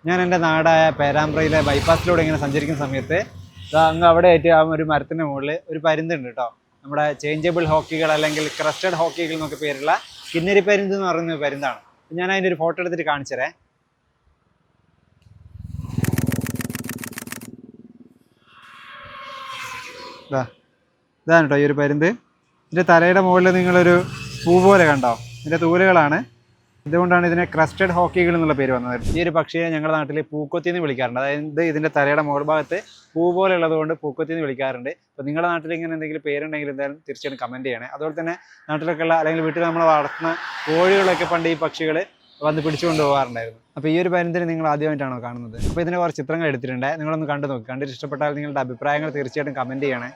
ഞാൻ എൻ്റെ നാടായ പേരാമ്പ്രയിലെ ബൈപ്പാസിലൂടെ ഇങ്ങനെ സഞ്ചരിക്കുന്ന സമയത്ത് അങ്ങ് അവിടെ ആയിട്ട് ആ ഒരു മരത്തിൻ്റെ മുകളിൽ ഒരു പരുന്തുണ്ട് കേട്ടോ. നമ്മുടെ ചേഞ്ചബിൾ ഹോക്കികൾ അല്ലെങ്കിൽ ക്രസ്റ്റഡ് ഹോക്കികൾ എന്നൊക്കെ പേരുള്ള കിന്നരി പരുന്ത് എന്ന് പറയുന്ന പരുന്താണ്. ഞാൻ അതിൻ്റെ ഒരു ഫോട്ടോ എടുത്തിട്ട് കാണിച്ചരേ. ഇതാണ് കേട്ടോ ഈ ഒരു പരുന്ത്. ഇതിൻ്റെ തലയുടെ മുകളിൽ നിങ്ങളൊരു പൂ പോലെ കണ്ടോ, ഇതിൻ്റെ തൂലുകളാണ്. ഇതുകൊണ്ടാണ് ഇതിനെ ക്രസ്റ്റഡ് ഹോക്കികൾ എന്നുള്ള പേര് വന്നത്. ഈ ഒരു പക്ഷിയെ ഞങ്ങളുടെ നാട്ടിൽ പൂക്കൊത്തി എന്ന് വിളിക്കാറുണ്ട്. അതായത് ഇതിൻ്റെ തലയുടെ മുകൾ ഭാഗത്ത് പൂ പോലെ ഉള്ളതുകൊണ്ട് പൂക്കൊത്തി എന്ന് വിളിക്കാറുണ്ട്. അപ്പോൾ നിങ്ങളുടെ നാട്ടിൽ ഇങ്ങനെ എന്തെങ്കിലും പേരുണ്ടെങ്കിൽ എന്തായാലും തീർച്ചയായും കമൻറ്റ് ചെയ്യണേ. അതുപോലെ തന്നെ നാട്ടിലൊക്കെ ഉള്ള അല്ലെങ്കിൽ വീട്ടിൽ നമ്മൾ വളർത്തുന്ന കോഴികളൊക്കെ പണ്ട് ഈ പക്ഷികൾ വന്ന് പിടിച്ചുകൊണ്ട് പോകാറുണ്ടായിരുന്നു. അപ്പോൾ ഈ ഒരു പരുന്തിനെ നിങ്ങൾ ആദ്യമായിട്ടാണോ കാണുന്നത്? അപ്പോൾ ഇതിന് കുറച്ച് ചിത്രങ്ങൾ എടുത്തിട്ടുണ്ട്, നിങ്ങളൊന്ന് കണ്ടു നോക്കി. കണ്ടിട്ട് ഇഷ്ടപ്പെട്ടാൽ നിങ്ങളുടെ അഭിപ്രായങ്ങൾ തീർച്ചയായിട്ടും കമൻറ്റ് ചെയ്യണേ.